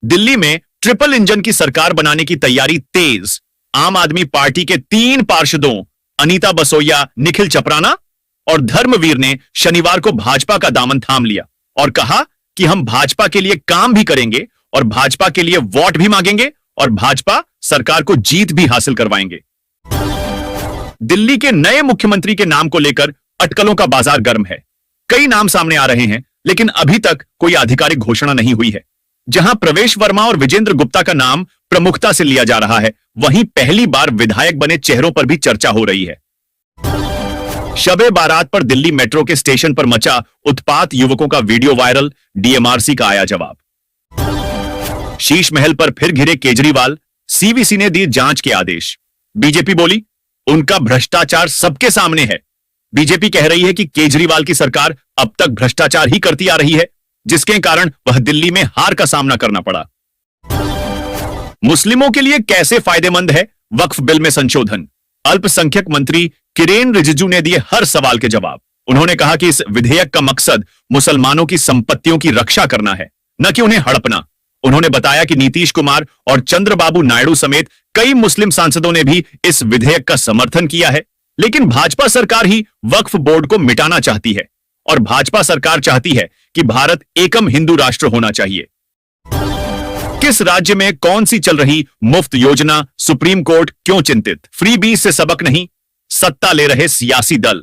दिल्ली में triple engine की सरकार बनाने की तैयारी तेज। आम आदमी पार्टी के 3 पार्षदों अनीता बसोया, निखिल चपराना और धर्मवीर ने शनिवार को भाजपा का दामन थाम लिया और कहा कि हम भाजपा के लिए काम भी करेंगे और भाजपा के लिए वोट भी मांगेंगे और भाजपा सरकार को जीत भी हासिल करवाएंगे। दिल्ली के नए मुख्यमंत्री के नाम को लेकर अटकलों का बाजार गर्म है। कई नाम सामने आ रहे हैं, लेकिन अभी तक कोई आधिकारिक घोषणा नहीं हुई है। जहां प्रवेश वर्मा और विजेंद्र गुप्ता का नाम प्रमुखता से लिया जा रहा है, वहीं पहली बार विधायक बने चेहरों पर भी चर्चा हो रही है। शबे बारात पर दिल्ली मेट्रो के स्टेशन पर मचा उत्पात, युवकों का वीडियो वायरल, डीएमआरसी का आया जवाब। शीश महल पर फिर घिरे केजरीवाल, सीवीसी ने दिए जांच के आदेश। बीजेपी बोली, उनका भ्रष्टाचार सबके सामने है। बीजेपी कह रही है कि केजरीवाल की सरकार अब तक भ्रष्टाचार ही करती आ रही है, जिसके कारण वह दिल्ली में हार का सामना करना पड़ा। मुस्लिमों के लिए कैसे फायदेमंद है वक्फ बिल में संशोधन? अल्पसंख्यक मंत्री किरेन रिजिजू ने दिए हर सवाल के जवाब। उन्होंने कहा कि इस विधेयक का मकसद मुसलमानों की संपत्तियों की रक्षा करना है, न कि उन्हें हड़पना। उन्होंने बताया कि नीतीश कुमार और चंद्रबाबू नायडू समेत कई मुस्लिम सांसदों ने भी इस विधेयक का समर्थन किया है, लेकिन भाजपा सरकार ही वक्फ बोर्ड को मिटाना चाहती है और भाजपा सरकार चाहती है कि भारत एकम हिंदू राष्ट्र होना चाहिए। किस राज्य में कौन सी चल रही मुफ्त योजना? सुप्रीम कोर्ट क्यों चिंतित? फ्री बीज से सबक नहीं, सत्ता ले रहे सियासी दल।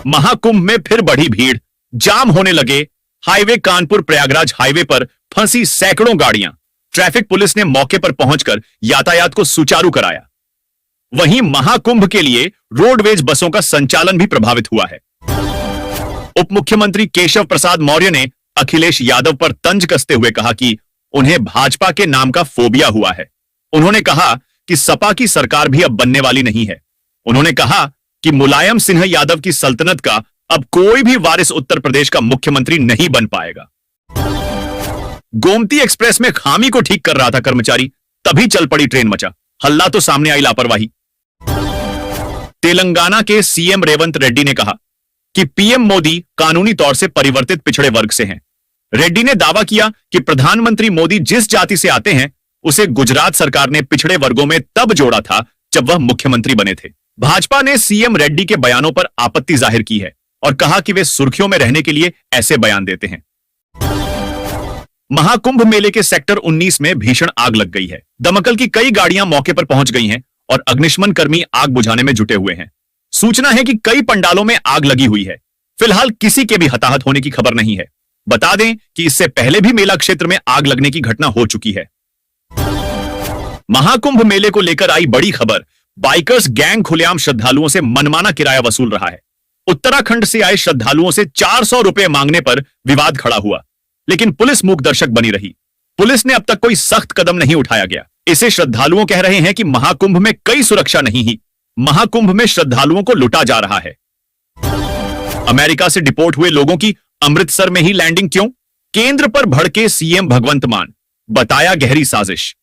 महाकुंभ में फिर बढ़ी भीड़, जाम होने लगे हाईवे। कानपुर प्रयागराज हाईवे पर फंसी सैकड़ों गाड़ियां। ट्रैफिक पुलिस ने मौके पर पहुंचकर यातायात को सुचारू कराया। वहीं महाकुंभ के लिए रोडवेज बसों का संचालन भी प्रभावित हुआ है। उप मुख्यमंत्री केशव प्रसाद मौर्य ने अखिलेश यादव पर तंज कसते हुए कहा कि उन्हें भाजपा के नाम का फोबिया हुआ है। उन्होंने कहा कि सपा की सरकार भी अब बनने वाली नहीं है। उन्होंने कहा कि मुलायम सिंह यादव की सल्तनत का अब कोई भी वारिस उत्तर प्रदेश का मुख्यमंत्री नहीं बन पाएगा। गोमती एक्सप्रेस में खामी को ठीक कर रहा था कर्मचारी, तभी चल पड़ी ट्रेन, मचा हल्ला तो सामने आई लापरवाही। तेलंगाना के सीएम रेवंत रेड्डी ने कहा कि पीएम मोदी कानूनी तौर से परिवर्तित पिछड़े वर्ग से हैं। रेड्डी ने दावा किया कि प्रधानमंत्री मोदी जिस जाति से आते हैं, उसे गुजरात सरकार ने पिछड़े वर्गों में तब जोड़ा था जब वह मुख्यमंत्री बने थे। भाजपा ने सीएम रेड्डी के बयानों पर आपत्ति जाहिर की है और कहा कि वे सुर्खियों में रहने के लिए ऐसे बयान देते हैं। महाकुंभ मेले के सेक्टर 19 में भीषण आग लग गई है। दमकल की कई गाड़ियां मौके पर पहुंच गई हैं और अग्निशमन कर्मी आग बुझाने में जुटे हुए हैं। सूचना है कि कई पंडालों में आग लगी हुई है। फिलहाल किसी के भी हताहत होने की खबर नहीं है। बता दें कि इससे पहले भी मेला क्षेत्र में आग लगने की घटना हो चुकी है। महाकुंभ मेले को लेकर आई बड़ी खबर, बाइकर्स गैंग खुलेआम श्रद्धालुओं से मनमाना किराया वसूल रहा है। उत्तराखंड से आए श्रद्धालुओं से 400 रुपए मांगने पर विवाद खड़ा हुआ, लेकिन पुलिस मूक दर्शक बनी रही। पुलिस ने अब तक कोई सख्त कदम नहीं उठाया गया। इसे श्रद्धालुओं कह रहे हैं कि महाकुंभ में कई सुरक्षा नहीं ही, महाकुंभ में श्रद्धालुओं को लुटा जा रहा है। अमेरिका से डिपोर्ट हुए लोगों की अमृतसर में ही लैंडिंग क्यों? केंद्र पर भड़के सीएम भगवंत मान, बताया गहरी साजिश।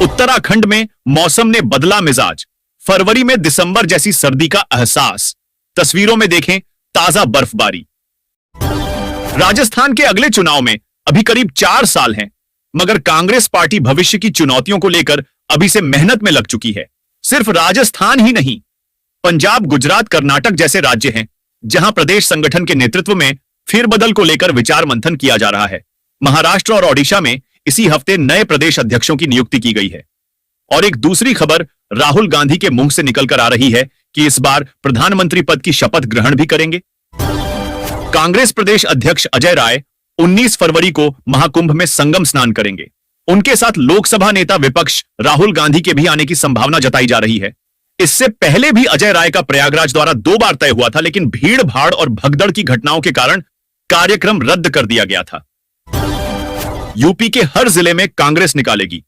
उत्तराखंड में मौसम ने बदला मिजाज, फरवरी में दिसंबर जैसी सर्दी का एहसास। तस्वीरों में देखें ताजा बर्फबारी। राजस्थान के अगले चुनाव में अभी करीब 4 साल हैं, मगर कांग्रेस पार्टी भविष्य की चुनौतियों को लेकर अभी से मेहनत में लग चुकी है। सिर्फ राजस्थान ही नहीं, पंजाब, गुजरात, कर्नाटक जैसे राज्य हैं जहां प्रदेश संगठन के नेतृत्व में फेरबदल को लेकर विचार मंथन किया जा रहा है। महाराष्ट्र और ओडिशा में इसी हफ्ते नए प्रदेश अध्यक्षों की नियुक्ति की गई है। और एक दूसरी खबर राहुल गांधी के मुंह से निकलकर आ रही है कि इस बार प्रधानमंत्री पद की शपथ ग्रहण भी करेंगे। कांग्रेस प्रदेश अध्यक्ष अजय राय 19 फरवरी को महाकुंभ में संगम स्नान करेंगे। उनके साथ लोकसभा नेता विपक्ष राहुल गांधी के भी आने की संभावना जताई जा रही है। इससे पहले भी अजय राय का प्रयागराज दौरा 2 बार तय हुआ था, लेकिन भीड़ भाड़ और भगदड़ की घटनाओं के कारण कार्यक्रम रद्द कर दिया गया था। यूपी के हर जिले में कांग्रेस निकालेगी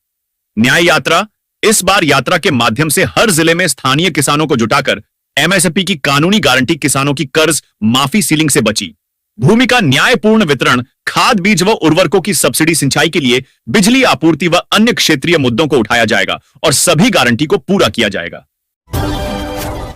न्याय यात्रा। इस बार यात्रा के माध्यम से हर जिले में स्थानीय किसानों को जुटाकर एमएसपी की कानूनी गारंटी, किसानों की कर्ज माफी सीलिंग से बची, भूमि का न्यायपूर्ण वितरण, खाद बीज व उर्वरकों की सब्सिडी, सिंचाई के लिए बिजली आपूर्ति व अन्य क्षेत्रीय मुद्दों को उठाया जाएगा और सभी गारंटी को पूरा किया जाएगा।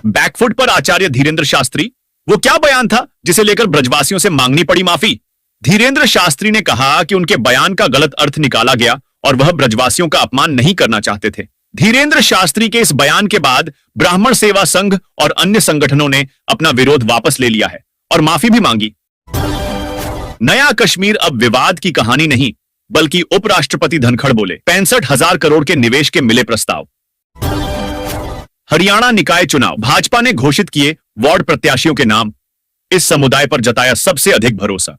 बैकफुट पर आचार्य धीरेन्द्र शास्त्री, वो क्या बयान था जिसे लेकर ब्रजवासियों से मांगनी पड़ी माफी? धीरेन्द्र शास्त्री ने कहा कि उनके बयान का गलत अर्थ निकाला गया और वह ब्रजवासियों का अपमान नहीं करना चाहते थे। धीरेन्द्र शास्त्री के इस बयान के बाद ब्राह्मण सेवा संघ और अन्य संगठनों ने अपना विरोध वापस ले लिया है और माफी भी मांगी। नया कश्मीर अब विवाद की कहानी नहीं, बल्कि उपराष्ट्रपति धनखड़ बोले 65,000 करोड़ के निवेश के मिले प्रस्ताव। हरियाणा निकाय चुनाव, भाजपा ने घोषित किए वार्ड प्रत्याशियों के नाम। इस समुदाय पर जताया सबसे अधिक भरोसा।